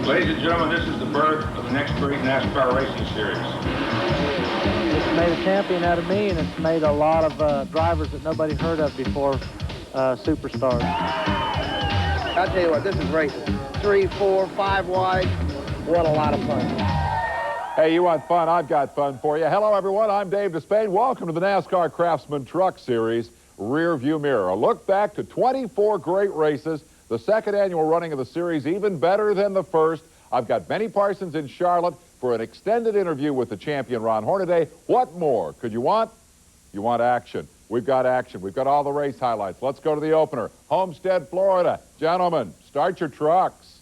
Ladies and gentlemen, this is the birth of the next great NASCAR racing series. It's made a champion out of me, and it's made a lot of drivers that nobody heard of before superstars. I'll tell you what, this is racing. 3, 4, 5 wide. What a lot of fun. Hey, you want fun? I've got fun for you. Hello, everyone. I'm Dave Despain. Welcome to the NASCAR Craftsman Truck Series Rear View Mirror. A look back to 24 great races. The second annual running of the series, even better than the first. I've got Benny Parsons in Charlotte for an extended interview with the champion, Ron Hornaday. What more could you want? You want action. We've got action. We've got all the race highlights. Let's go to the opener. Homestead, Florida. Gentlemen, start your trucks.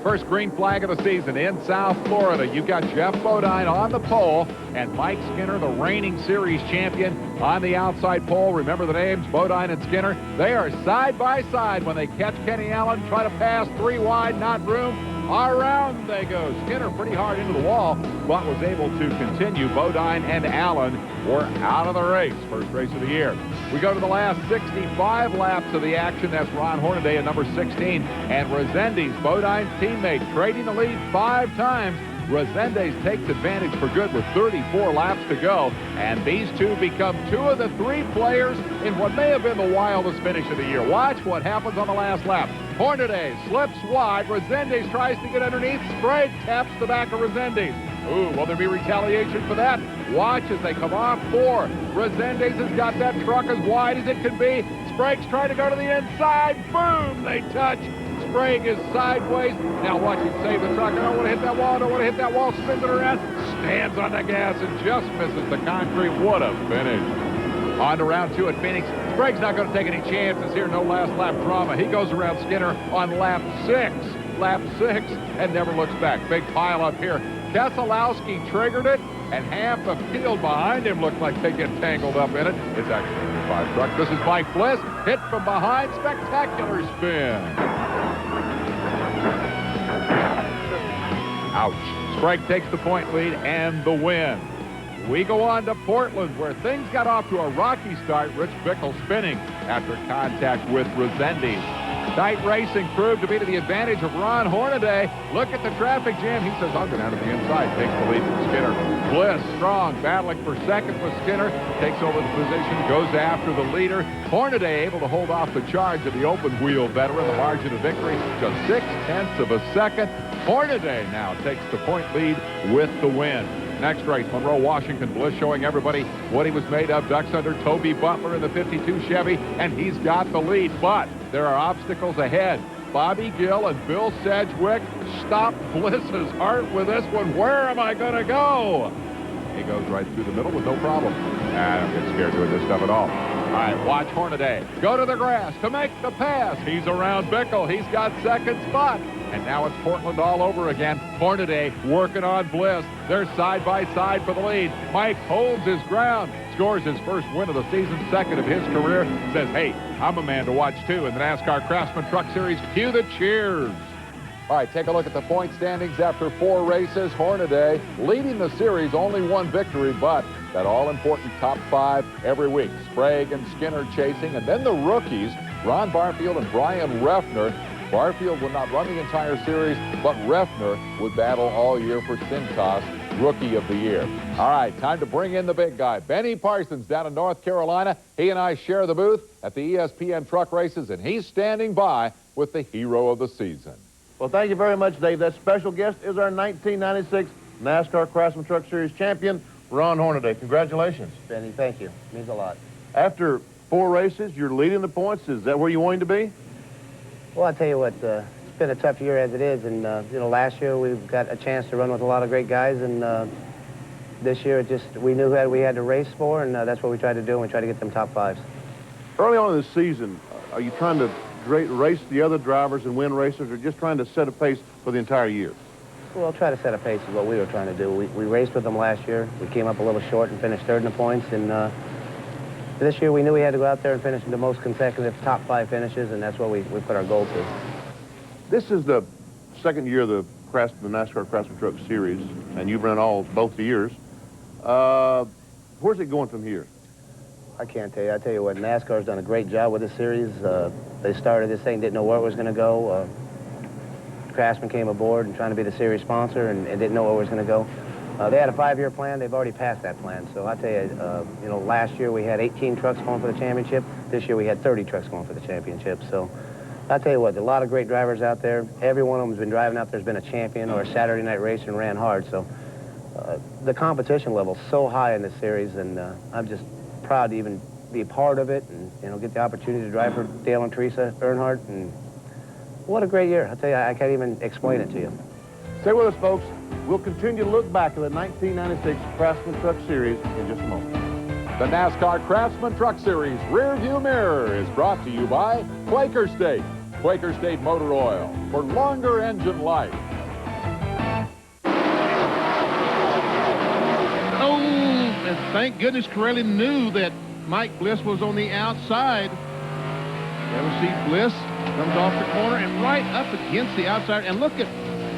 First green flag of the season in South Florida. You've got Jeff Bodine on the pole and Mike Skinner, the reigning series champion, on the outside pole. Remember the names, Bodine and Skinner. They are side by side when they catch Kenny Allen. Try to pass 3 wide, not room. Around they go. Skinner pretty hard into the wall, but was able to continue. Bodine and Allen were out of the race. First race of the year. We go to the last 65 laps of the action. That's Ron Hornaday at number 16. And Resendiz, Bodine's teammate, trading the lead 5 times. Resendiz takes advantage for good with 34 laps to go. And these two become 2 of the 3 players in what may have been the wildest finish of the year. Watch what happens on the last lap. Hornaday slips wide. Resendiz tries to get underneath. Sprague taps the back of Resendiz. Ooh, will there be retaliation for that? Watch as they come off 4. Resendiz has got that truck as wide as it can be. Sprague's trying to go to the inside. Boom! They touch. Sprague is sideways. Now watch him save the truck. I don't want to hit that wall. I don't want to hit that wall. Spins it around. Stands on the gas and just misses the concrete. What a finish. On to round 2 at Phoenix. Sprague's not going to take any chances here. No last lap drama. He goes around Skinner on lap 6. Lap 6 and never looks back. Big pile up here. Keselowski triggered it, and half the field behind him looked like they get tangled up in it. It's actually a 5 truck. This is Mike Bliss. Hit from behind. Spectacular spin. Ouch. Sprague takes the point lead and the win. We go on to Portland, where things got off to a rocky start. Rich Bickle spinning after contact with Resendiz. Night racing proved to be to the advantage of Ron Hornaday. Look at the traffic jam. He says, I'll go down to the inside. Takes the lead from Skinner. Bliss, strong, battling for second with Skinner. Takes over the position, goes after the leader. Hornaday able to hold off the charge of the open wheel veteran. The margin of victory, just 0.6 of a second. Hornaday now takes the point lead with the win. Next race, Monroe, Washington. Bliss showing everybody what he was made of. Ducks under Toby Butler in the 52 Chevy, and he's got the lead. But there are obstacles ahead. Bobby Gill and Bill Sedgwick stop Bliss's heart with this one. Where am I going to go? He goes right through the middle with no problem. I don't get scared doing this stuff at all. All right, watch Hornaday. Go to the grass to make the pass. He's around Bickle. He's got second spot. And now it's Portland all over again. Hornaday working on Bliss. They're side by side for the lead. Mike holds his ground. Scores his first win of the season, second of his career. Says, hey, I'm a man to watch too in the NASCAR Craftsman Truck Series. Cue the cheers. All right, take a look at the point standings after 4 races. Hornaday leading the series, only 1 victory, but that all-important top 5 every week. Sprague and Skinner chasing, and then the rookies, Ron Barfield and Brian Reffner. Barfield would not run the entire series, but Reffner would battle all year for Cintas Rookie of the Year. All right, time to bring in the big guy. Benny Parsons down in North Carolina. He and I share the booth at the ESPN truck races, and he's standing by with the hero of the season. Well, thank you very much, Dave. That special guest is our 1996 NASCAR Craftsman Truck Series champion, Ron Hornaday. Congratulations. Benny, thank you. Means a lot. After 4 races, you're leading the points. Is that where you wanted to be? Well, I'll tell you what, it's been a tough year as it is, and, last year we've got a chance to run with a lot of great guys, and this year we knew that we had to race for, and that's what we tried to do, and we tried to get them top 5s. Early on in the season, are you trying to race the other drivers and win races, or just trying to set a pace for the entire year? Well, try to set a pace is what we were trying to do. We raced with them last year. We came up a little short and finished 3rd in the points, and this year we knew we had to go out there and finish the most consecutive top 5 finishes, and that's what we put our goal to. This is the 2nd year of the NASCAR Craftsman Truck Series, and you've run both the years. Where's it going from here? I can't tell you. I tell you what, NASCAR's done a great job with this series. They started this thing, didn't know where it was going to go. Craftsman came aboard and trying to be the series sponsor and didn't know where it was going to go. They had a 5-year plan. They've already passed that plan. So I tell you, you know, last year we had 18 trucks going for the championship. This year we had 30 trucks going for the championship. So I tell you what, a lot of great drivers out there. Every one of them has been driving out there, has been a champion or a Saturday night race and ran hard. So the competition level is so high in this series, and I'm just proud to even be a part of it and, you know, get the opportunity to drive for Dale and Teresa Earnhardt. And what a great year. I tell you, I can't even explain it to you. Stay with us, folks. We'll continue to look back at the 1996 Craftsman Truck Series in just a moment. The NASCAR Craftsman Truck Series Rear View Mirror is brought to you by Quaker State. Quaker State Motor Oil for longer engine life. Oh, and thank goodness Corelli knew that Mike Bliss was on the outside. You ever see Bliss comes off the corner and right up against the outside. And look at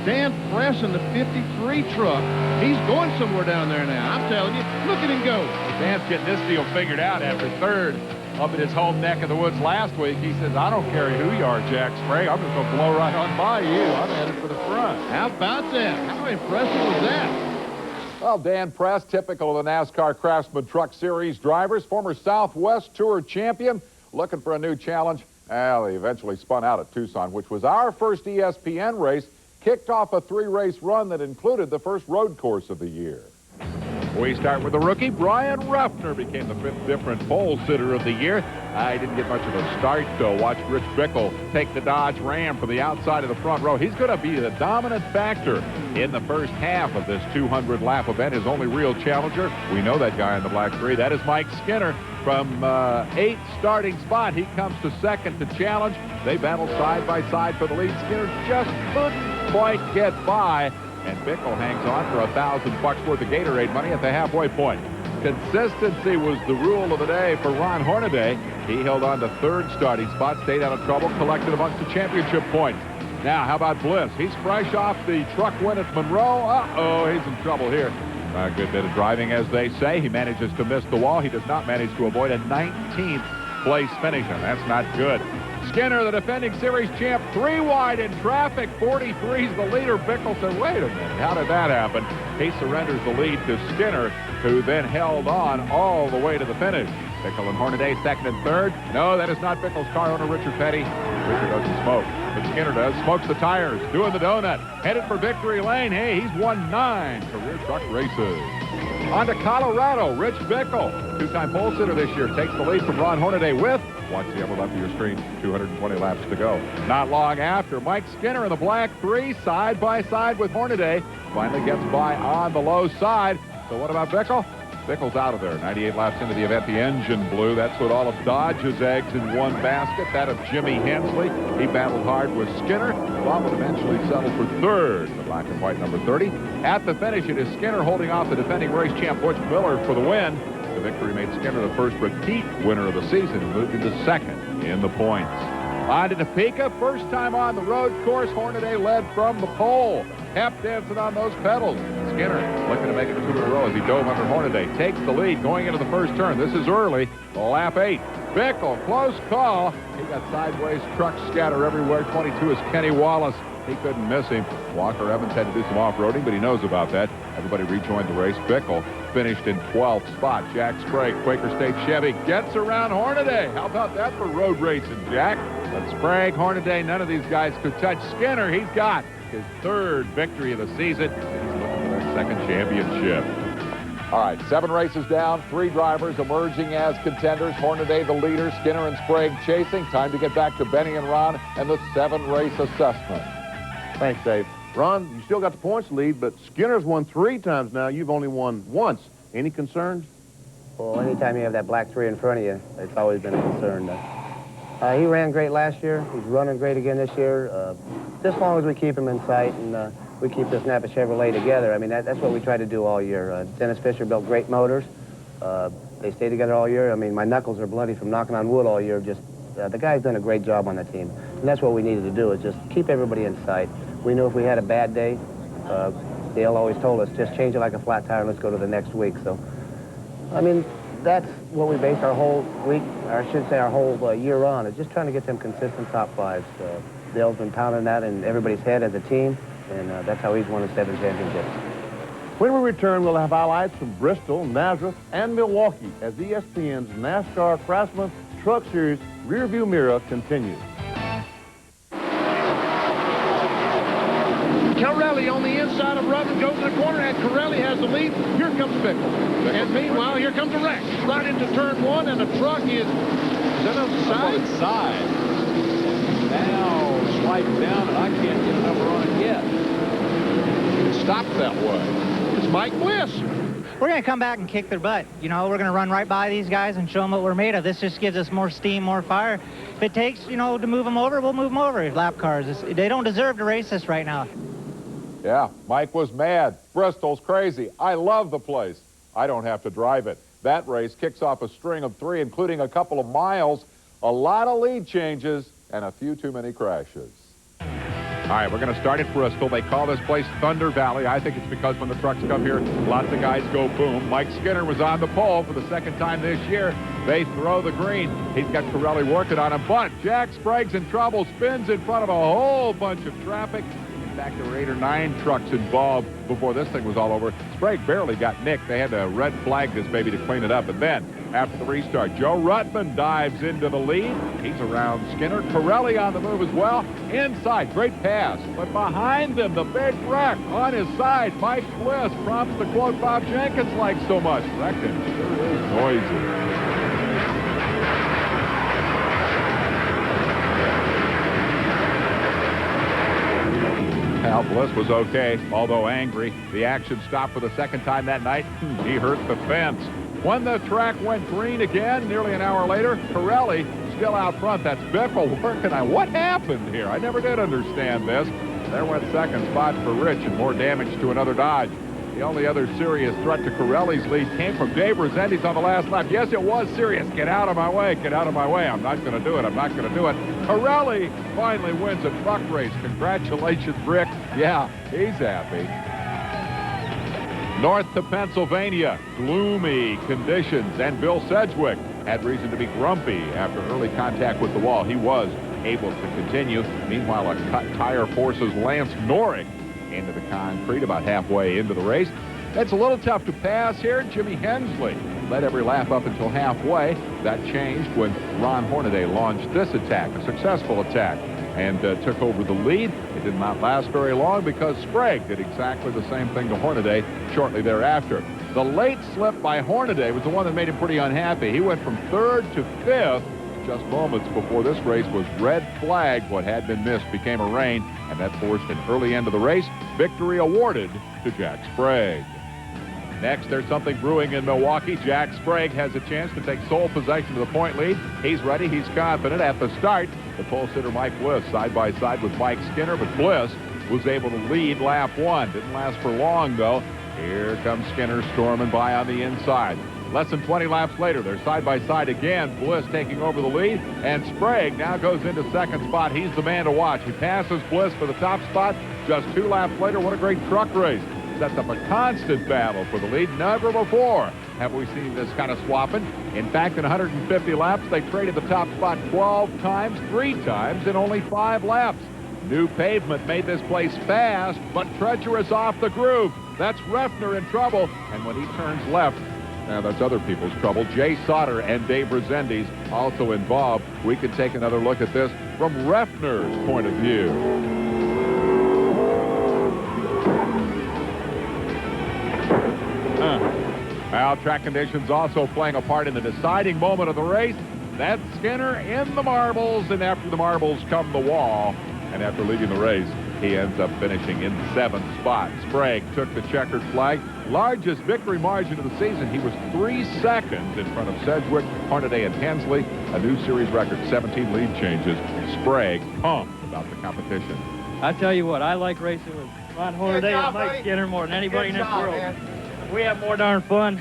Dan Press in the 53 truck. He's going somewhere down there now. I'm telling you, look at him go. Dan's getting this deal figured out after third up at his home neck of the woods last week. He says, I don't care who you are, Jack Sprague. I'm just going to blow right on by you. I'm headed for the front. How about that? How impressive was that? Well, Dan Press, typical of the NASCAR Craftsman Truck Series drivers, former Southwest Tour champion, looking for a new challenge. Well, he eventually spun out at Tucson, which was our first ESPN race, kicked off a 3-race run that included the first road course of the year. We start with the rookie. Brian Ruffner became the 5th different pole sitter of the year. He didn't get much of a start, though. Watch Rich Bickle take the Dodge Ram from the outside of the front row. He's going to be the dominant factor in the first half of this 200-lap event. His only real challenger, we know that guy in the black 3. That is Mike Skinner from 8th starting spot. He comes to 2nd to challenge. They battle side by side for the lead. Skinner just couldn't quite get by. And Bickle hangs on for $1,000 worth of Gatorade money at the halfway point. Consistency was the rule of the day for Ron Hornaday. He held on to 3rd starting spot, stayed out of trouble, collected a bunch of championship points. Now, how about Bliss? He's fresh off the truck win at Monroe. Uh-oh, he's in trouble here. A good bit of driving, as they say. He manages to miss the wall. He does not manage to avoid a 19th place finish, and that's not good. Skinner, the defending series champ, 3 wide in traffic. 43's the leader. Bickle said, wait a minute, how did that happen? He surrenders the lead to Skinner, who then held on all the way to the finish. Bickle and Hornaday 2nd and 3rd. No, that is not Bickle's car owner, Richard Petty. Richard doesn't smoke, but Skinner does. Smokes the tires, doing the donut. Headed for victory lane. Hey, he's won 9 career truck races. On to Colorado, Rich Bickle, 2-time pole sitter this year, takes the lead from Ron Hornaday with, watch the upper left of your screen, 220 laps to go. Not long after, Mike Skinner in the black 3, side by side with Hornaday, finally gets by on the low side. So what about Bickle? Bickle's out of there. 98 laps into the event, the engine blew. That's what all of Dodge's eggs in one basket. That of Jimmy Hensley. He battled hard with Skinner. Bob would eventually settle for 3rd, the black and white number 30. At the finish, it is Skinner holding off the defending race champ Butch Miller for the win. The victory made Skinner the first repeat winner of the season and moved into 2nd in the points. On to Topeka, first time on the road course. Hornaday led from the pole. Hep dancing on those pedals. Skinner looking to make it 2 in a row as he dove under Hornaday. Takes the lead going into the first turn. This is early, lap 8. Bickle, close call. He got sideways, trucks scatter everywhere. 22 is Kenny Wallace. He couldn't miss him. Walker Evans had to do some off-roading, but he knows about that. Everybody rejoined the race. Bickle finished in 12th spot. Jack Sprague, Quaker State Chevy, gets around Hornaday. How about that for road racing, Jack? But Sprague, Hornaday, none of these guys could touch Skinner. He's got his 3rd victory of the season. He's looking for their 2nd championship. All right, 7 races down, 3 drivers emerging as contenders. Hornaday the leader, Skinner and Sprague chasing. Time to get back to Benny and Ron and the 7-race assessment. Thanks, Dave. Ron, you still got the points lead, but Skinner's won 3 times now. You've only won once. Any concerns? Well, anytime you have that black 3 in front of you, it's always been a concern. He ran great last year. He's running great again this year. Just as long as we keep him in sight and we keep this Napa Chevrolet together, I mean, that's what we try to do all year. Dennis Fisher built great motors. They stay together all year. I mean, my knuckles are bloody from knocking on wood all year. Just the guy's done a great job on the team. And that's what we needed to do, is just keep everybody in sight. We knew if we had a bad day, Dale always told us, just change it like a flat tire and let's go to the next week. So, I mean, that's what we base our whole week, or I should say our whole year on, is just trying to get them consistent top fives. Dale's been pounding that in everybody's head as a team, and that's how he's won the 7 championships. When we return, we'll have highlights from Bristol, Nazareth, and Milwaukee as ESPN's NASCAR Craftsman Truck Series rearview mirror continues. Corelli on the inside of Rutten goes to the corner, and Corelli has the lead. Here comes Bickle. And meanwhile, here comes a wreck. Right into turn 1, and the truck is that on the side? Side. Now sliding down, and I can't get a number on it yet. It stopped that way. It's Mike Bliss. We're going to come back and kick their butt. You know, we're going to run right by these guys and show them what we're made of. This just gives us more steam, more fire. If it takes, you know, to move them over, we'll move them over. Lap cars, they don't deserve to race this right now. Yeah, Mike was mad. Bristol's crazy. I love the place. I don't have to drive it. That race kicks off a string of 3, including a couple of miles, a lot of lead changes, and a few too many crashes. All right, we're going to start at Bristol. They call this place Thunder Valley. I think it's because when the trucks come here, lots of guys go boom. Mike Skinner was on the pole for the 2nd time this year. They throw the green. He's got Corelli working on him, but Jack Sprague's in trouble, spins in front of a whole bunch of traffic. In fact, there were 8 or 9 trucks involved before this thing was all over. Sprague barely got nicked. They had to red flag this baby to clean it up. And then, after the restart, Joe Ruttman dives into the lead. He's around Skinner. Corelli on the move as well. Inside, great pass. But behind them, the big wreck on his side. Mike Bliss prompts the quote Bob Jenkins likes so much. Wrecking sure is noisy. Al Bliss was okay, although angry. The action stopped for the 2nd time that night. He hurt the fence. When the track went green again, nearly an hour later, Corelli still out front. That's Bickle working on what happened here. I never did understand this. There went 2nd spot for Rich and more damage to another Dodge. The only other serious threat to Corelli's lead came from Dave Resendiz on the last lap. Yes, it was serious. Get out of my way. Get out of my way. I'm not going to do it. I'm not going to do it. Corelli finally wins a truck race. Congratulations, Rick. Yeah, he's happy. North to Pennsylvania. Gloomy conditions. And Bill Sedgwick had reason to be grumpy after early contact with the wall. He was able to continue. Meanwhile, a cut tire forces Lance Norrick into the concrete about halfway into the race. It's a little tough to pass here. Jimmy Hensley led every lap up until halfway. That changed when Ron Hornaday launched this attack, a successful attack, and took over the lead. It did not last very long because Sprague did exactly the same thing to Hornaday shortly thereafter. The late slip by Hornaday was the one that made him pretty unhappy. He went from 3rd to 5th just moments before this race was red flagged. What had been missed became a rain, and that forced an early end of the race. Victory awarded to Jack Sprague. Next, there's something brewing in Milwaukee. Jack Sprague has a chance to take sole possession of the point lead. He's ready. He's confident. At the start, the pole sitter Mike Bliss side by side with Mike Skinner, but Bliss was able to lead lap 1. Didn't last for long, though. Here comes Skinner storming by on the inside. Less than 20 laps later, they're side by side again. Bliss taking over the lead, and Sprague now goes into 2nd spot. He's the man to watch. He passes Bliss for the top spot. Just 2 laps later, what a great truck race. Sets up a constant battle for the lead. Never before have we seen this kind of swapping. In fact, in 150 laps, they traded the top spot 12 times, 3 times in only 5 laps. New pavement made this place fast, but treacherous off the groove. That's Refner in trouble, and when he turns left, now that's other people's trouble. Jay Sauter and Dave Resendiz also involved. We can take another look at this from Refner's point of view. Well, track conditions also playing a part in the deciding moment of the race. That's Skinner in the marbles, and after the marbles come the wall. And after leading the race, he ends up finishing in 7th spot. Sprague took the checkered flag. Largest victory margin of the season. He was 3 seconds in front of Sedgwick, Hornaday, and Hensley. A new series record, 17 lead changes. Sprague pumped about the competition. I tell you what, I like racing with Ron Hornaday and Mike Skinner more than anybody in this world. Man. We have more darn fun.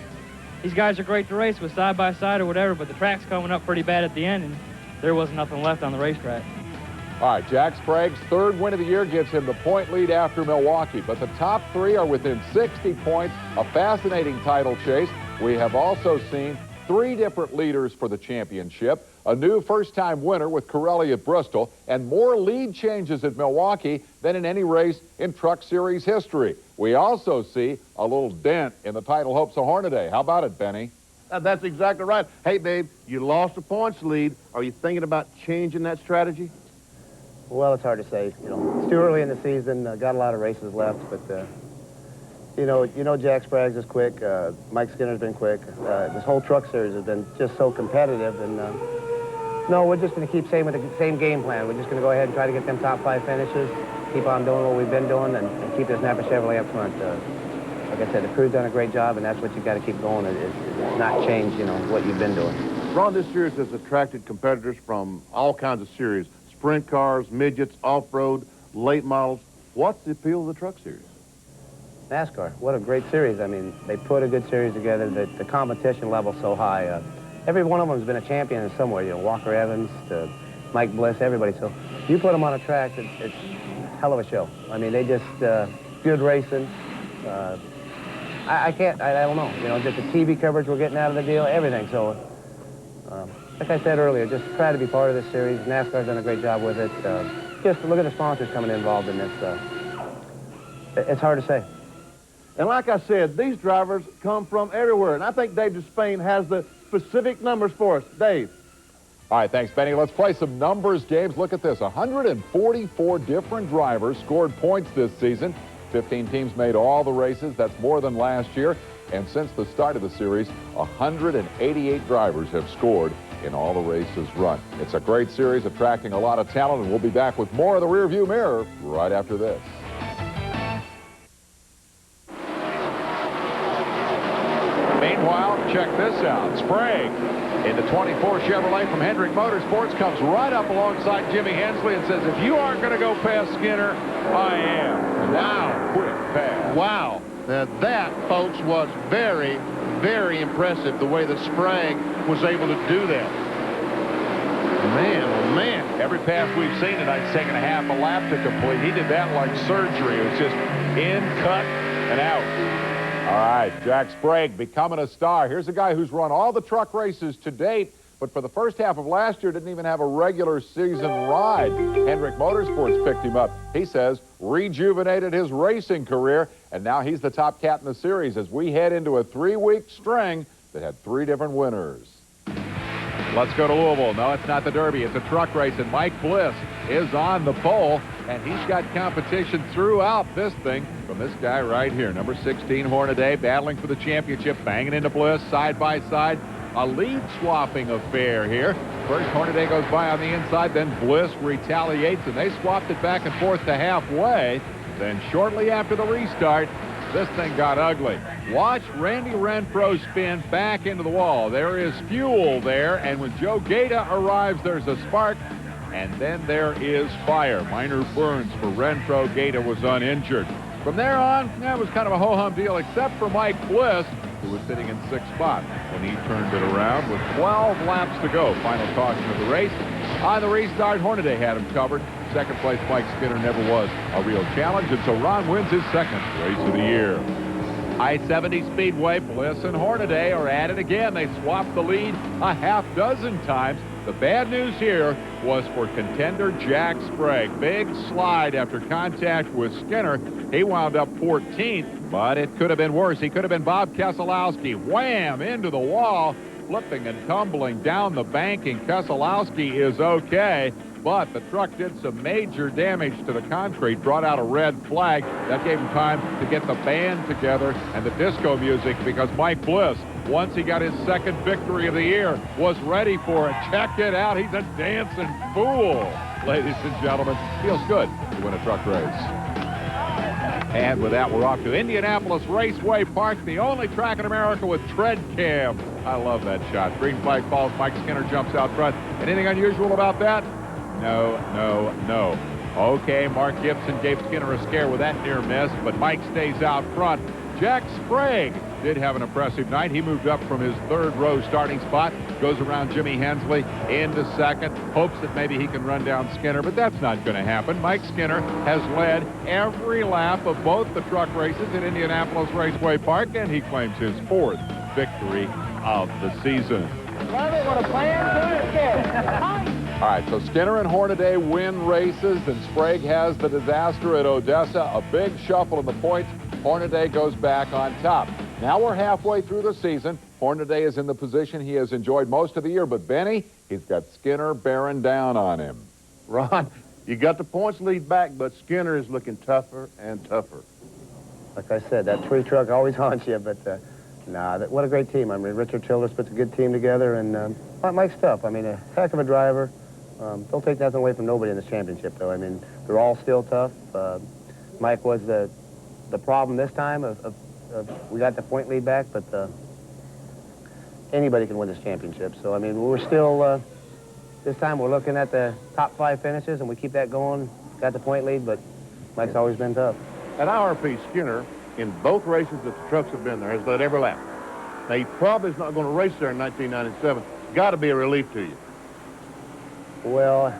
These guys are great to race with side by side or whatever, but the track's coming up pretty bad at the end, and there wasn't nothing left on the racetrack. All right, Jack Sprague's 3rd win of the year gives him the point lead after Milwaukee, but the top 3 are within 60 points, a fascinating title chase. We have also seen 3 different leaders for the championship, a new first-time winner with Corelli at Bristol, and more lead changes at Milwaukee than in any race in Truck Series history. We also see a little dent in the title hopes of Hornaday. How about it, Benny? That's exactly right. Hey, babe, you lost a points lead. Are you thinking about changing that strategy? Well, it's hard to say. You know, it's too early in the season. Got a lot of races left, but you know, Jack Sprague's is quick. Mike Skinner's been quick. This whole Truck Series has been just so competitive, and no, we're just going to keep staying with the same game plan. We're just going to go ahead and try to get them top 5 finishes, keep on doing what we've been doing, and keep this Napa Chevrolet up front. Like I said, the crew's done a great job, and that's what you got to keep going. It's not change, you know, what you've been doing. Ron, this series has attracted competitors from all kinds of series: sprint cars, midgets, off-road, late models. What's the appeal of the Truck Series? NASCAR, what a great series. I mean, they put a good series together. The competition level's so high. Every one of them has been a champion in somewhere. You know, Walker Evans to Mike Bliss, everybody. So you put them on a track, it's a hell of a show. I mean, they just good racing. I don't know. You know, just the TV coverage we're getting out of the deal, everything. So, like I said earlier, just proud to be part of this series. NASCAR's done a great job with it. Just look at the sponsors coming involved in this. It's hard to say. And like I said, these drivers come from everywhere. And I think Dave Despain has the specific numbers for us. Dave. All right, thanks, Benny. Let's play some numbers games. Look at this. 144 different drivers scored points this season. 15 teams made all the races. That's more than last year. And since the start of the series, 188 drivers have scored in all the races run. It's a great series, attracting a lot of talent, and we'll be back with more of the rearview mirror right after this. Meanwhile, check this out. Sprague in the 24 Chevrolet from Hendrick Motorsports comes right up alongside Jimmy Hensley and says, if you aren't going to go past Skinner, I am. Wow, quick pass. Wow. Now that, folks, was very, very impressive, the way that Sprague was able to do that. Man, oh man. Every pass we've seen tonight's taking a half a lap to complete. He did that like surgery. It was just in, cut, and out. All right, Jack Sprague becoming a star. Here's a guy who's run all the truck races to date, but for the first half of last year didn't even have a regular season ride. Hendrick Motorsports picked him up. He says rejuvenated his racing career, and now he's the top cat in the series as we head into a 3-week string that had 3 different winners. Let's go to Louisville. No, it's not the Derby. It's a truck race, and Mike Bliss is on the pole, and he's got competition throughout this thing from this guy right here, number 16, Hornaday, battling for the championship, banging into Bliss side by side. A lead swapping affair here. First, Hornaday goes by on the inside, then Bliss retaliates, and they swapped it back and forth to halfway. Then shortly after the restart, this thing got ugly. Watch Randy Renfro spin back into the wall. There is fuel there, and when Joe Gaeta arrives, there's a spark, and then there is fire. Minor burns for Renfro. Gaeta was uninjured. From there on, that was kind of a ho-hum deal, except for Mike Bliss, who was sitting in 6th spot when he turned it around with 12 laps to go. Final caution of the race. On the restart, Hornaday had him covered. Second place, Mike Skinner never was a real challenge, and so Ron wins his 2nd race of the year. I-70 Speedway, Bliss and Hornaday are at it again. They swapped the lead a half dozen times. The bad news here was for contender Jack Sprague. Big slide after contact with Skinner. He wound up 14th, but it could have been worse. He could have been Bob Keselowski. Wham! Into the wall, flipping and tumbling down the banking. Keselowski is okay, but the truck did some major damage to the concrete, brought out a red flag. That gave him time to get the band together and the disco music, because Mike Bliss, once he got his 2nd victory of the year, was ready for it. Check it out. He's a dancing fool, ladies and gentlemen. Feels good to win a truck race. And with that, we're off to Indianapolis Raceway Park, the only track in America with tread cam. I love that shot. Green flag falls. Mike Skinner jumps out front. Anything unusual about that? No, no, no. Okay, Mark Gibson gave Skinner a scare with that near miss, but Mike stays out front. Jack Sprague did have an impressive night. He moved up from his 3rd row starting spot, goes around Jimmy Hensley into 2nd, hopes that maybe he can run down Skinner, but that's not going to happen. Mike Skinner has led every lap of both the truck races at Indianapolis Raceway Park, and he claims his 4th victory of the season. Love it when a plan's good. All right, so Skinner and Hornaday win races, and Sprague has the disaster at Odessa. A big shuffle in the points. Hornaday goes back on top. Now we're halfway through the season. Hornaday is in the position he has enjoyed most of the year, but Benny, he's got Skinner bearing down on him. Ron, you got the points lead back, but Skinner is looking tougher and tougher. Like I said, that 3 truck always haunts you, but what a great team. I mean, Richard Childress puts a good team together, and Mike's tough. I mean, a heck of a driver. Don't take nothing away from nobody in this championship, though. I mean, they're all still tough. Mike was the problem this time. We got the point lead back, but anybody can win this championship. So, I mean, we're still, this time we're looking at the top 5 finishes, and we keep that going. Got the point lead, but Mike's always been tough. At IRP, Skinner, in both races that the trucks have been there, has led every lap. Now, he probably is not going to race there in 1997. Got to be a relief to you. Well,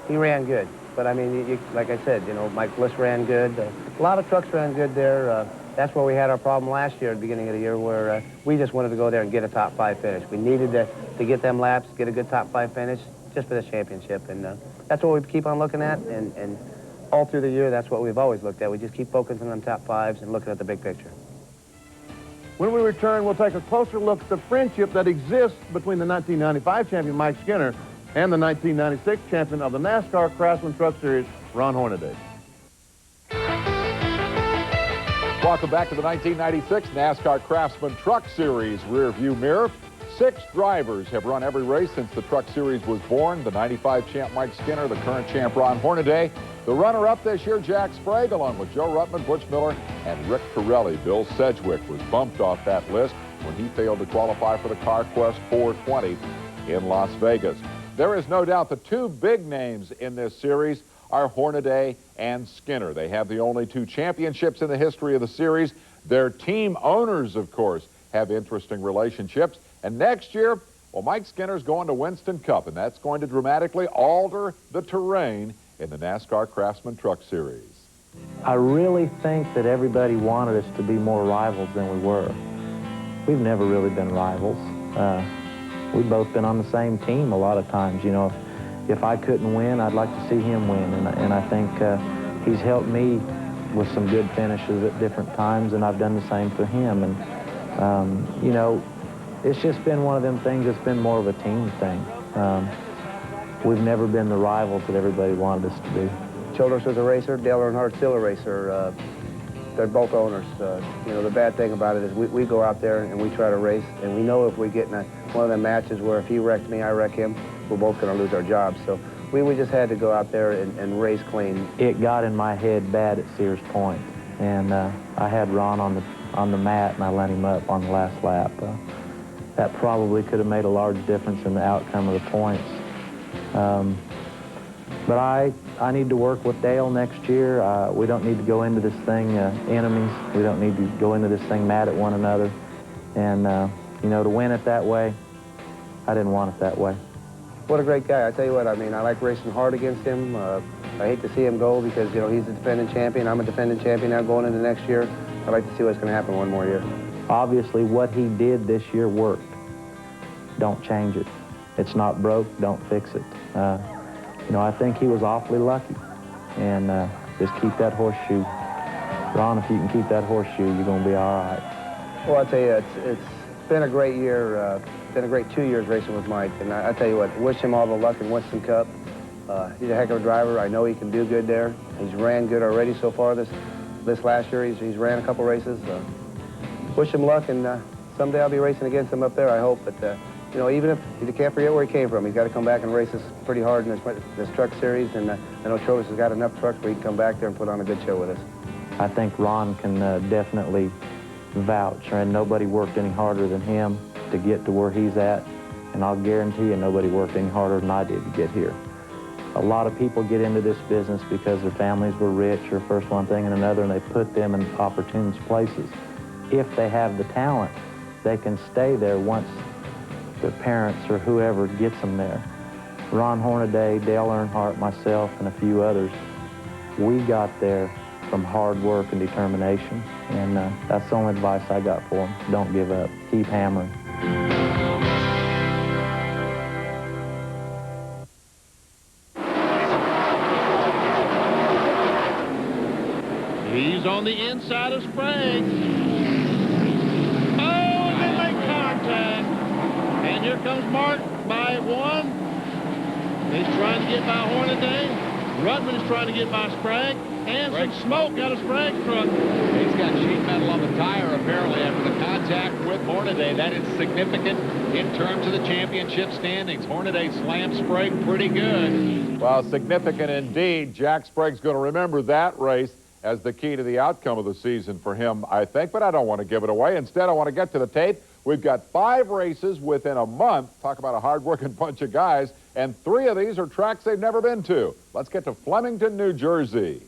he ran good. But, I mean, like I said, you know, Mike Bliss ran good. A lot of trucks ran good there. That's where we had our problem last year at the beginning of the year, where we just wanted to go there and get a top 5 finish. We needed to get them laps, get a good top 5 finish just for this championship. And that's what we keep on looking at. And all through the year, that's what we've always looked at. We just keep focusing on top 5s and looking at the big picture. When we return, we'll take a closer look at the friendship that exists between the 1995 champion, Mike Skinner, and the 1996 champion of the NASCAR Craftsman Truck Series, Ron Hornaday. Welcome back to the 1996 NASCAR Craftsman Truck Series rear view mirror. 6 drivers have run every race since the Truck Series was born. The 95 champ Mike Skinner, the current champ Ron Hornaday. The runner-up this year, Jack Sprague, along with Joe Ruttman, Butch Miller, and Rick Pirelli. Bill Sedgwick was bumped off that list when he failed to qualify for the CarQuest 420 in Las Vegas. There is no doubt the 2 big names in this series are Hornaday and Skinner. They have the only 2 championships in the history of the series. Their team owners, of course, have interesting relationships. And next year, well, Mike Skinner's going to Winston Cup, and that's going to dramatically alter the terrain in the NASCAR Craftsman Truck Series. I really think that everybody wanted us to be more rivals than we were. We've never really been rivals. We've both been on the same team a lot of times. You know, if I couldn't win, I'd like to see him win, and I think he's helped me with some good finishes at different times, and I've done the same for him. And you know, it's just been one of them things that's been more of a team thing. We've never been the rivals that everybody wanted us to be. Childress was a racer, Dale Earnhardt's still a racer. They're both owners. You know, the bad thing about it is we go out there and we try to race, and we know if we get in one of the matches where if he wrecked me, I wreck him, we're both going to lose our jobs. So we just had to go out there and race clean. It got in my head bad at Sears Point, and I had Ron on the mat, and I let him up on the last lap. That probably could have made a large difference in the outcome of the points. But I need to work with Dale next year. We don't need to go into this thing enemies. We don't need to go into this thing mad at one another. And, you know, to win it that way, I didn't want it that way. What a great guy. I tell you what, I mean, I like racing hard against him. I hate to see him go because, you know, he's the defending champion. I'm a defending champion now going into next year. I'd like to see what's going to happen one more year. Obviously, what he did this year worked. Don't change it. It's not broke, don't fix it. You know, I think he was awfully lucky. And just keep that horseshoe. Ron, if you can keep that horseshoe, you're going to be all right. Well, I tell you, it's been a great year. It's been a great 2 years racing with Mike. And I tell you what, wish him all the luck in Winston Cup. He's a heck of a driver. I know he can do good there. He's ran good already so far this last year. He's ran a couple races. Wish him luck, and someday I'll be racing against him up there, I hope. But, you know, even if you can't forget where he came from, he's got to come back and race us pretty hard in this truck series. And I know Childress has got enough trucks where he can come back there and put on a good show with us. I think Ron can definitely vouch, and nobody worked any harder than him to get to where he's at. And I'll guarantee you nobody worked any harder than I did to get here. A lot of people get into this business because their families were rich or first one thing and another, and they put them in opportune places. If they have the talent, they can stay there once their parents or whoever gets them there. Ron Hornaday, Dale Earnhardt, myself, and a few others, we got there from hard work and determination. And that's the only advice I got for them. Don't give up. Keep hammering. He's on the inside of Sprague. Oh, and they make contact. And here comes Mark by 1. He's trying to get by Hornaday. Rutman is trying to get by Sprague. And some smoke out of Sprague's truck. He's got sheet metal on the tire, apparently, after the contact with Hornaday. That is significant in terms of the championship standings. Hornaday slammed Sprague pretty good. Well, significant indeed. Jack Sprague's going to remember that race as the key to the outcome of the season for him, I think, but I don't want to give it away. Instead, I want to get to the tape. We've got 5 races within a month. Talk about a hard-working bunch of guys, and 3 of these are tracks they've never been to. Let's get to Flemington, New Jersey.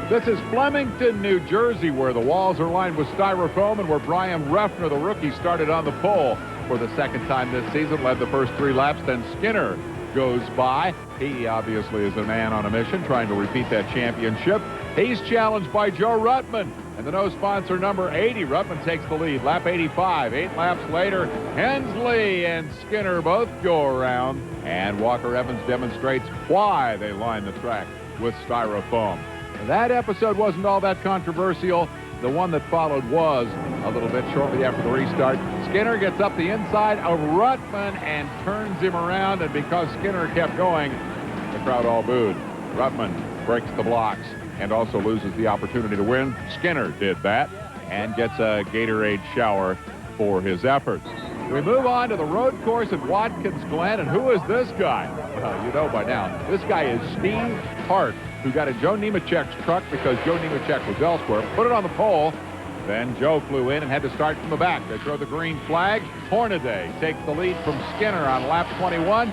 This is Flemington, New Jersey, where the walls are lined with styrofoam and where Brian Ruffner, the rookie, started on the pole for the second time this season, led the first 3 laps, then Skinner goes by. He obviously is a man on a mission trying to repeat that championship. He's challenged by Joe Rutman. And the no sponsor number 80, Rutman takes the lead. Lap 85, 8 laps later, Hensley and Skinner both go around. And Walker Evans demonstrates why they line the track with styrofoam. That episode wasn't all that controversial. The one that followed was a little bit shortly after the restart. Skinner gets up the inside of Rutman and turns him around, and because Skinner kept going, the crowd all booed. Rutman breaks the blocks and also loses the opportunity to win. Skinner did that and gets a Gatorade shower for his efforts. We move on to the road course at Watkins Glen, and who is this guy? Well, you know by now. This guy is Steve Hart, who got in Joe Nemechek's truck because Joe Nemechek was elsewhere, put it on the pole. Then Joe flew in and had to start from the back. They throw the green flag. Hornaday takes the lead from Skinner on lap 21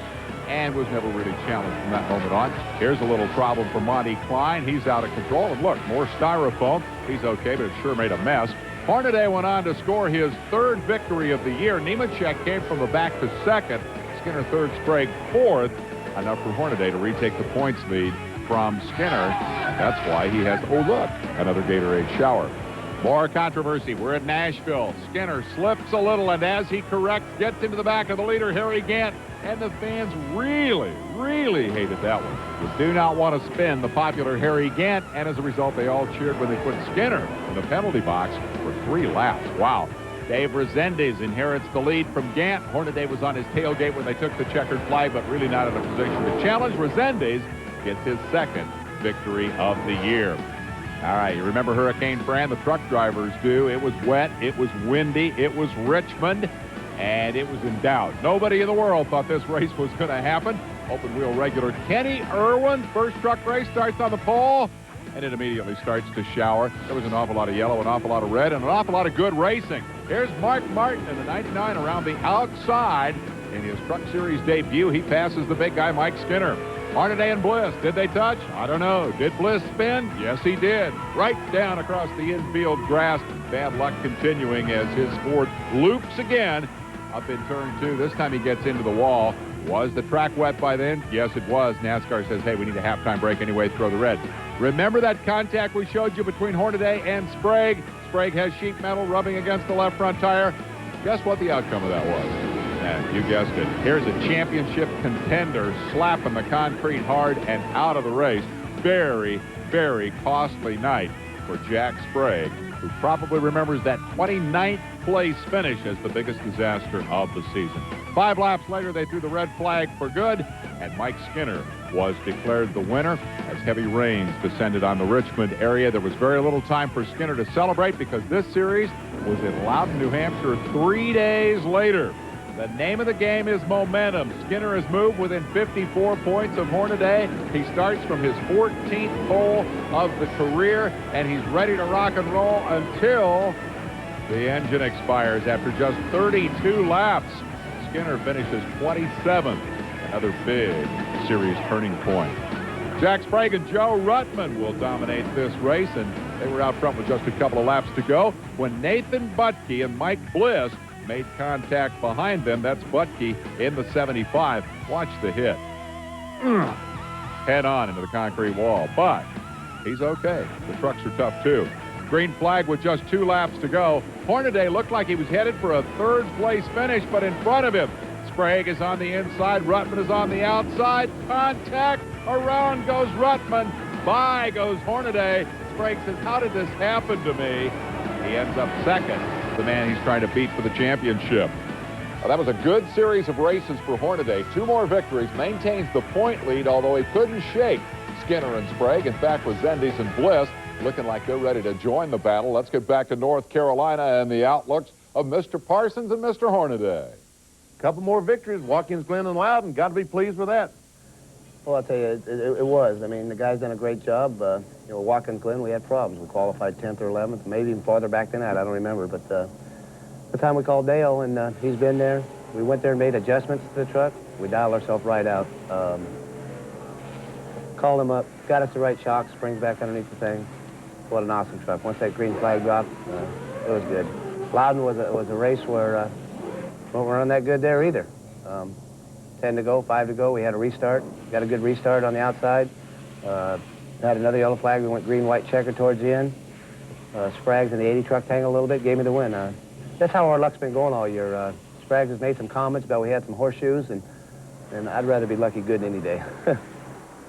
and was never really challenged from that moment on. Here's a little problem for Monty Klein. He's out of control. And look, more styrofoam. He's okay, but it sure made a mess. Hornaday went on to score his 3rd victory of the year. Nemechek came from the back to 2nd. Skinner 3rd, Sprague 4th. Enough for Hornaday to retake the points lead from Skinner. That's why he has, oh look, another Gatorade shower. More controversy. We're at Nashville. Skinner slips a little, and as he corrects, gets into the back of the leader, Harry Gant. And the fans really, really hated that one. You do not want to spin the popular Harry Gant, and as a result, they all cheered when they put Skinner in the penalty box for 3 laps. Wow. Dave Rezendes inherits the lead from Gant. Hornaday was on his tailgate when they took the checkered flag, but really not in a position to challenge. Rezendes gets his 2nd victory of the year. All right, you remember Hurricane Fran? The truck drivers do. It was wet, it was windy, it was Richmond, and it was in doubt. Nobody in the world thought this race was going to happen. Open wheel regular Kenny Irwin, first truck race, starts on the pole, and it immediately starts to shower. There was an awful lot of yellow, an awful lot of red, and an awful lot of good racing. Here's Mark Martin in the 99 around the outside. In his Truck Series debut, he passes the big guy, Mike Skinner. Hornaday and Bliss, did they touch? I don't know. Did Bliss spin? Yes, he did. Right down across the infield grass. Bad luck continuing as his Ford loops again up in turn 2. This time he gets into the wall. Was the track wet by then? Yes, it was. NASCAR says, hey, we need a halftime break anyway, throw the red. Remember that contact we showed you between Hornaday and Sprague? Sprague has sheet metal rubbing against the left front tire. Guess what the outcome of that was? And you guessed it. Here's a championship contender slapping the concrete hard and out of the race. Very, very costly night for Jack Sprague, who probably remembers that 29th place finish as the biggest disaster of the season. 5 laps later, they threw the red flag for good, and Mike Skinner was declared the winner as heavy rains descended on the Richmond area. There was very little time for Skinner to celebrate because this series was in Loudon, New Hampshire 3 days later. The name of the game is momentum. Skinner has moved within 54 points of Hornaday. He starts from his 14th pole of the career, and he's ready to rock and roll until the engine expires after just 32 laps. Skinner finishes 27th. Another big series turning point. Jack Sprague and Joe Rutman will dominate this race, and they were out front with just a couple of laps to go when Nathan Butke and Mike Bliss made contact behind them. That's Butke in the 75. Watch the hit. Head on into the concrete wall. But he's okay. The trucks are tough, too. Green flag with just 2 laps to go. Hornaday looked like he was headed for a third-place finish, but in front of him, Sprague is on the inside. Ruttman is on the outside. Contact. Around goes Ruttman. By goes Hornaday. Sprague says, how did this happen to me? He ends up second, the man he's trying to beat for the championship. Well, that was a good series of races for Hornaday. 2 more victories, maintains the point lead, although he couldn't shake Skinner and Sprague. In fact, with Zendes and Bliss looking like they're ready to join the battle. Let's get back to North Carolina and the outlooks of Mr. Parsons and Mr. Hornaday. Couple more victories, Watkins, Glen, and Loudon. Got to be pleased with that. Well, I'll tell you, it was. I mean, the guys done a great job. You know, Watkins Glen, we had problems. We qualified 10th or 11th, maybe even farther back than that. I don't remember. But the time we called Dale, and he's been there, we went there and made adjustments to the truck. We dialed ourselves right out. Called him up, got us the right shock, springs back underneath the thing. What an awesome truck. Once that green flag dropped, it was good. Loudon was a race where we weren't running that good there either. 10 to go, 5 to go. We had a restart. Got a good restart on the outside. Had another yellow flag. We went green-white checker towards the end. Sprague's in the 80 truck tangled a little bit, gave me the win. That's how our luck's been going all year. Sprague's has made some comments about we had some horseshoes, and I'd rather be lucky good than any day.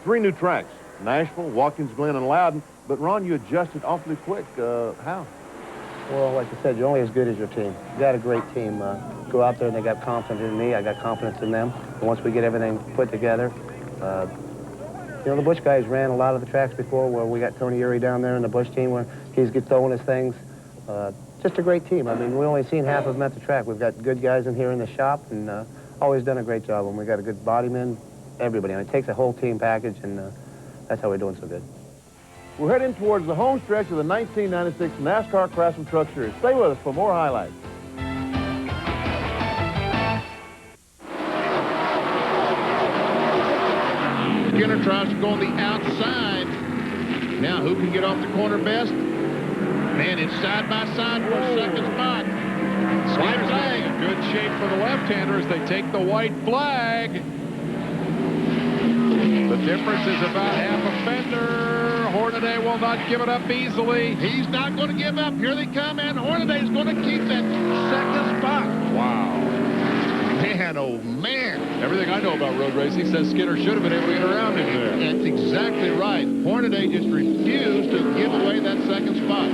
3 new tracks, Nashville, Watkins Glen, and Loudon. But, Ron, you adjusted awfully quick. How? Well, like I said, you're only as good as your team. You got a great team. Go out there and they got confidence in me. I got confidence in them. And once we get everything put together, you know, the Bush guys ran a lot of the tracks before where we got Tony Urey down there in the Bush team where he's throwing his things. Just a great team. I mean, we only seen half of them at the track. We've got good guys in here in the shop and always done a great job. And we got a good bodyman, everybody. And it takes a whole team package, and that's how we're doing so good. We're heading towards the home stretch of the 1996 NASCAR Craftsman Truck Series. Stay with us for more highlights. Skinner tries to go on the outside. Now, who can get off the corner best? Man, it's side by side for a second spot. Skinner's in good shape for the left-handers. They take the white flag. The difference is about half a fender. Hornaday will not give it up easily. He's not going to give up. Here they come, and Hornaday's going to keep that second spot. Wow. Man, oh, man. Everything I know about road racing says Skinner should have been able to get around him there. That's exactly right. Hornaday just refused to give away that second spot.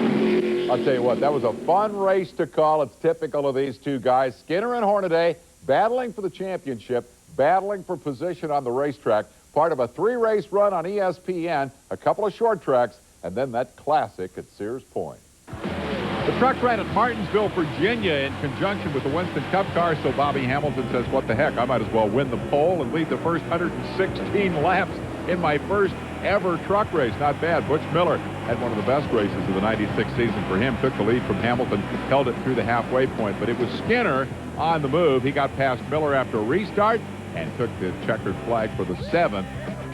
I'll tell you what, that was a fun race to call. It's typical of these two guys. Skinner and Hornaday battling for the championship, battling for position on the racetrack. Part of a 3-race run on ESPN, a couple of short tracks, and then that classic at Sears Point. The truck ran at Martinsville, Virginia in conjunction with the Winston Cup car, so Bobby Hamilton says, what the heck, I might as well win the pole and lead the first 116 laps in my first ever truck race. Not bad. Butch Miller had one of the best races of the 96 season for him, took the lead from Hamilton, held it through the halfway point, but it was Skinner on the move. He got past Miller after a restart and took the checkered flag for the 7th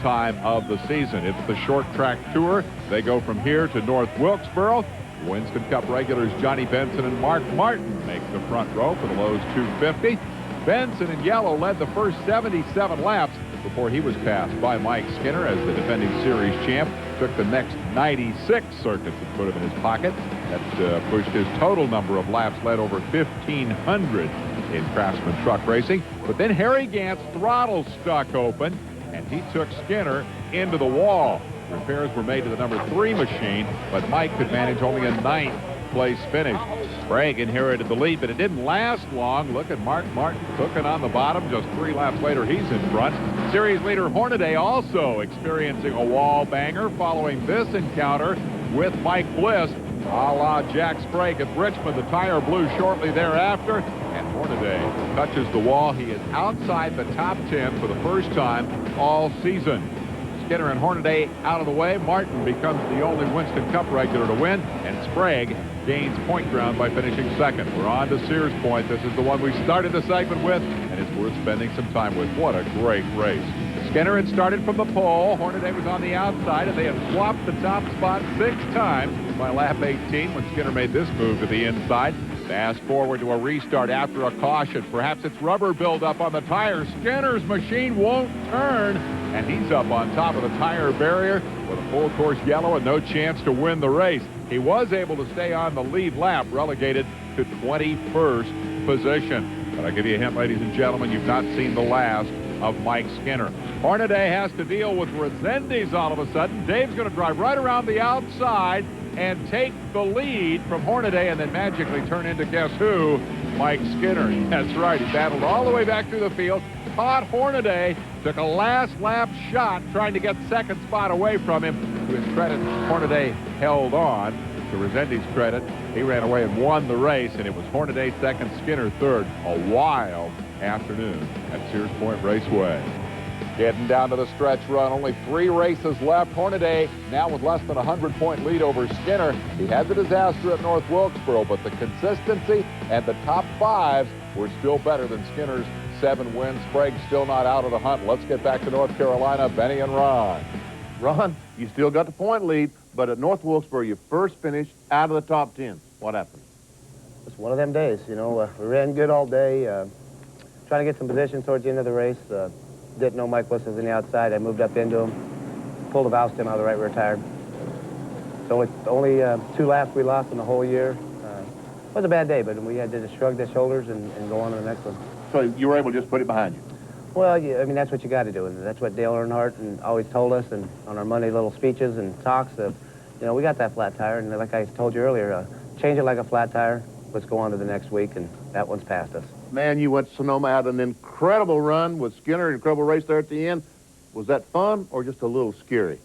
time of the season. It's the short track tour. They go from here to North Wilkesboro. Winston Cup regulars Johnny Benson and Mark Martin make the front row for the Lowe's 250. Benson in yellow led the first 77 laps before he was passed by Mike Skinner as the defending series champ took the next 96 circuits and put him in his pocket. That pushed his total number of laps led over 1,500 in Craftsman truck racing. But then Harry Gant's throttle stuck open, and he took Skinner into the wall. Repairs were made to the number 3 machine, but Mike could manage only a 9th place finish. Sprague inherited the lead, but it didn't last long. Look at Mark Martin cooking on the bottom. Just 3 laps later, he's in front. Series leader Hornaday also experiencing a wall banger following this encounter with Mike Bliss. A la Jack Sprague at Richmond. The tire blew shortly thereafter, and Hornaday touches the wall. He is outside the top 10 for the first time all season. Skinner and Hornaday out of the way. Martin becomes the only Winston Cup regular to win, and Sprague gains point ground by finishing second. We're on to Sears Point. This is the one we started the segment with, and it's worth spending some time with. What a great race. Skinner had started from the pole. Hornaday was on the outside, and they had swapped the top spot 6 times by lap 18 when Skinner made this move to the inside. Fast forward to a restart after a caution. Perhaps it's rubber buildup on the tires. Skinner's machine won't turn, and he's up on top of the tire barrier with a full course yellow and no chance to win the race. He was able to stay on the lead lap, relegated to 21st position. But I'll give you a hint, ladies and gentlemen, you've not seen the last of Mike Skinner. Hornaday has to deal with Resendiz all of a sudden. Dave's going to drive right around the outside and take the lead from Hornaday and then magically turn into, guess who? Mike Skinner. That's right. He battled all the way back through the field, caught Hornaday, took a last lap shot trying to get second spot away from him. To his credit, Hornaday held on. To Resendiz's credit, he ran away and won the race, and it was Hornaday second, Skinner third. A wild afternoon at Sears Point Raceway. Getting down to the stretch run, only 3 races left. Hornaday now with less than a 100-point lead over Skinner. He had the disaster at North Wilkesboro, but the consistency and the top 5s were still better than Skinner's 7 wins. Sprague's still not out of the hunt. Let's get back to North Carolina. Benny and Ron. Ron, you still got the point lead, but at North Wilkesboro, you first finished out of the top 10. What happened? It's one of them days, you know. We ran good all day, trying to get some position towards the end of the race. Didn't know Mike Bliss was on the outside. I moved up into him, pulled the valve stem out of the right rear tire. So it's only 2 laps we lost in the whole year. It was a bad day, but we had to just shrug the shoulders and go on to the next one. So you were able to just put it behind you? Well, yeah, I mean, that's what you got to do, and that's what Dale Earnhardt and always told us, and on our Monday little speeches and talks of, you know, we got that flat tire, and like I told you earlier, change it like a flat tire. Let's go on to the next week, and that one's past us. Man, you went to Sonoma, had an incredible run with Skinner, an incredible race there at the end. Was that fun or just a little scary?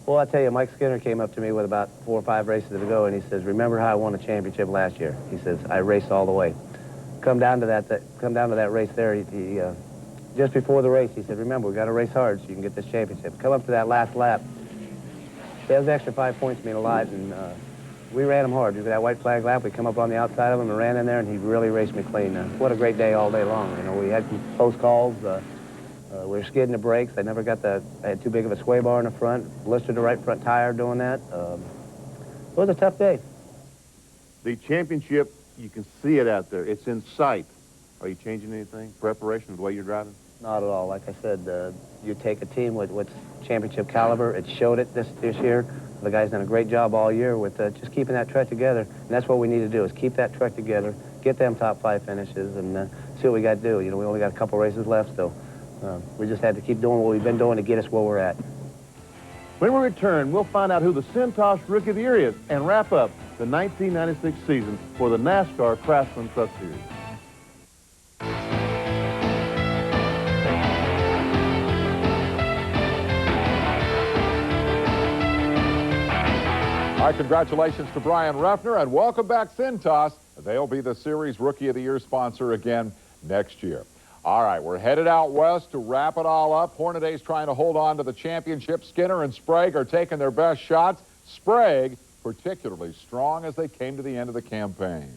Well, I tell you, Mike Skinner came up to me with about 4 or 5 races to go, and he says, "Remember how I won a championship last year?" He says, "I raced all the way." Come down to that race there. He just before the race, he said, "Remember, we got to race hard so you can get this championship." Come up to that last lap. Those extra 5 points mean a lot, and we ran him hard. We did that white flag lap. We come up on the outside of him and ran in there, and he really raced me clean. What a great day all day long. You know, we had some close calls. We were skidding the brakes. I had too big of a sway bar in the front. Blistered the right front tire doing that. It was a tough day. The championship, you can see it out there. It's in sight. Are you changing anything? Preparation of the way you're driving? Not at all. Like I said, you take a team with championship caliber. It showed it this year. The guy's done a great job all year with just keeping that truck together. And that's what we need to do, is keep that truck together, get them top 5 finishes, and see what we got to do. You know, we only got a couple races left, so we just had to keep doing what we've been doing to get us where we're at. When we return, we'll find out who the Cintas Rookie of the Year is and wrap up the 1996 season for the NASCAR Craftsman Truck Series. All right, congratulations to Brian Ruffner, and welcome back, Cintas. They'll be the Series Rookie of the Year sponsor again next year. All right, we're headed out west to wrap it all up. Hornaday's trying to hold on to the championship. Skinner and Sprague are taking their best shots. Sprague particularly strong as they came to the end of the campaign.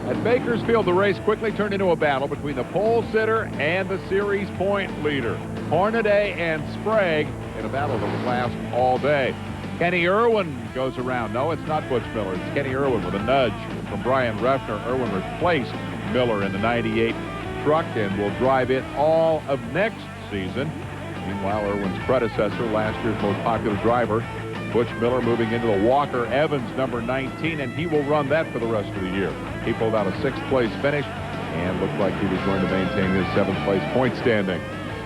At Bakersfield, the race quickly turned into a battle between the pole sitter and the series point leader. Hornaday and Sprague in a battle that would last all day. Kenny Irwin goes around. No, it's not Butch Miller. It's Kenny Irwin with a nudge from Brian Ruffner. Irwin replaced Miller in the 98 truck and will drive it all of next season. Meanwhile, Irwin's predecessor, last year's most popular driver, Butch Miller, moving into the Walker Evans number 19, and he will run that for the rest of the year. He pulled out a 6th-place finish and looked like he was going to maintain his 7th-place point standing.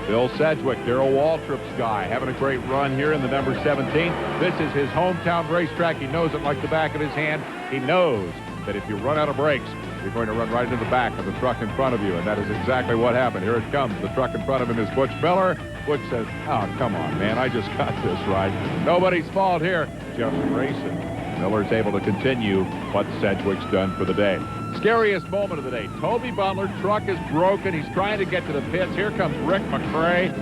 Bill Sedgwick, Darrell Waltrip's guy, having a great run here in the number 17. This is his hometown racetrack. He knows it like the back of his hand. He knows that if you run out of brakes, you're going to run right into the back of the truck in front of you, and that is exactly what happened. Here it comes. The truck in front of him is Butch Miller. Butch says, "Oh, come on, man, I just got this right. Nobody's fault here, just racing." Miller's able to continue what Sedgwick's done for the day. Scariest moment of the day. Toby Butler, truck is broken. He's trying to get to the pits. Here comes Rick McRae,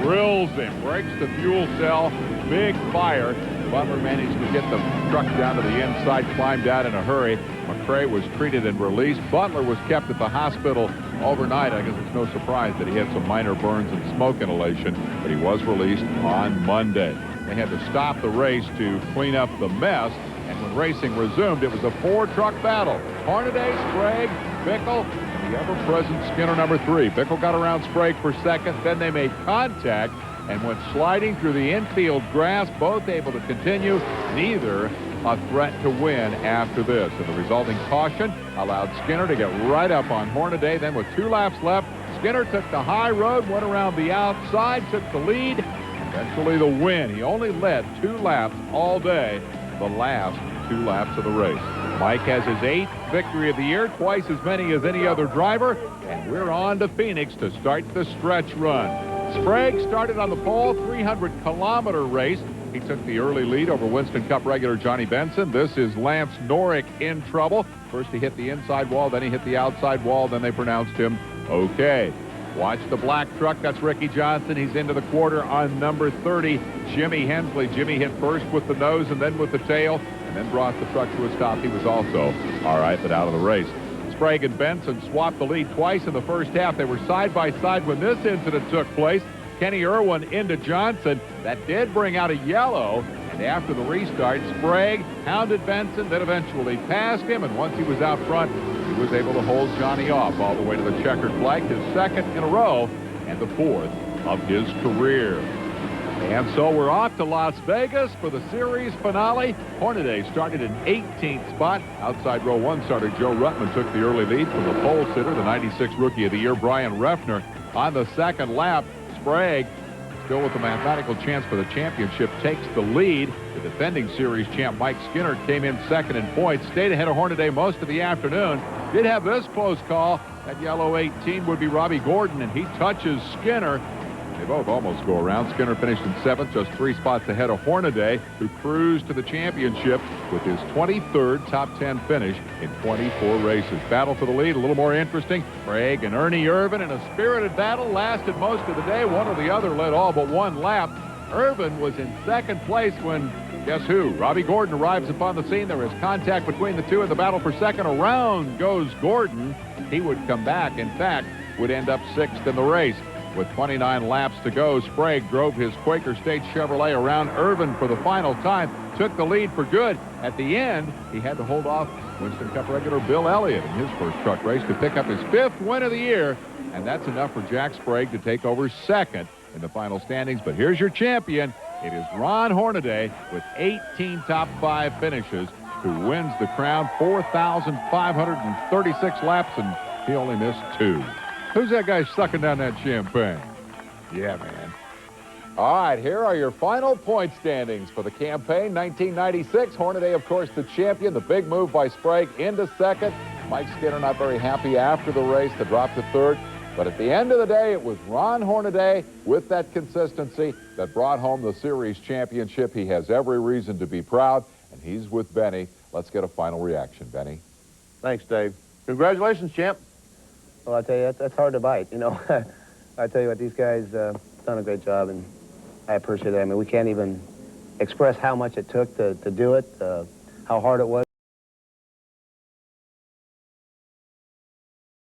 drills him, breaks the fuel cell, big fire. Butler managed to get the truck down to the inside, climbed out in a hurry. McRae was treated and released. Butler was kept at the hospital overnight. I guess it's no surprise that he had some minor burns and smoke inhalation, but he was released on Monday. They had to stop the race to clean up the mess, and when racing resumed, it was a 4-truck battle. Hornaday, Sprague, Bickle, and the ever-present Skinner number 3. Bickle got around Sprague for second, then they made contact. and went sliding through the infield grass, both able to continue, neither a threat to win after this. And the resulting caution allowed Skinner to get right up on Hornaday. Then with 2 laps left, Skinner took the high road, went around the outside, took the lead, eventually the win. He only led 2 laps all day, the last 2 laps of the race. Mike has his 8th victory of the year, twice as many as any other driver, and we're on to Phoenix to start the stretch run. Sprague started on the pole, 300-kilometer race. He took the early lead over Winston Cup regular Johnny Benson. This is Lance Norick in trouble. First he hit the inside wall, then he hit the outside wall, then they pronounced him okay. Watch the black truck. That's Ricky Johnson. He's into the quarter on number 30, Jimmy Hensley. Jimmy hit first with the nose and then with the tail, and then brought the truck to a stop. He was also all right, but out of the race. Sprague and Benson swapped the lead twice in the first half. They were side by side when this incident took place. Kenny Irwin into Johnson. That did bring out a yellow, and after the restart, Sprague hounded Benson, then eventually passed him, and once he was out front, he was able to hold Johnny off all the way to the checkered flag, his 2nd in a row, and the 4th of his career. And so we're off to Las Vegas for the series finale. Hornaday started in 18th spot. Outside row 1 starter Joe Ruttman took the early lead from the pole sitter, the 96 Rookie of the Year, Brian Reffner. On the 2nd lap, Sprague, still with the mathematical chance for the championship, takes the lead. The defending series champ Mike Skinner came in 2nd in points, stayed ahead of Hornaday most of the afternoon. Did have this close call. That yellow 18 would be Robbie Gordon, and he touches Skinner. They both almost go around. Skinner finished in 7th, just 3 spots ahead of Hornaday, who cruised to the championship with his 23rd top 10 finish in 24 races. Battle for the lead, a little more interesting. Sprague and Ernie Irvin in a spirited battle, lasted most of the day. One or the other led all but 1 lap. Irvin was in 2nd place when, guess who? Robbie Gordon arrives upon the scene. There is contact between the two in the battle for 2nd. Around goes Gordon. He would come back. In fact, would end up 6th in the race. With 29 laps to go, Sprague drove his Quaker State Chevrolet around Irvin for the final time, took the lead for good. At the end, he had to hold off Winston Cup regular Bill Elliott in his first truck race to pick up his 5th win of the year, and that's enough for Jack Sprague to take over 2nd in the final standings. But here's your champion. It is Ron Hornaday with 18 top 5 finishes, who wins the crown. 4,536 laps, and he only missed 2. Who's that guy sucking down that champagne? Yeah, man. All right, here are your final point standings for the campaign. 1996, Hornaday, of course, the champion. The big move by Sprague into 2nd. Mike Skinner not very happy after the race to drop to 3rd. But at the end of the day, it was Ron Hornaday with that consistency that brought home the series championship. He has every reason to be proud, and he's with Benny. Let's get a final reaction, Benny. Thanks, Dave. Congratulations, champ. Well, I tell you, that's hard to bite, you know. I tell you what, these guys done a great job, and I appreciate it. I mean, we can't even express how much it took to do it, how hard it was.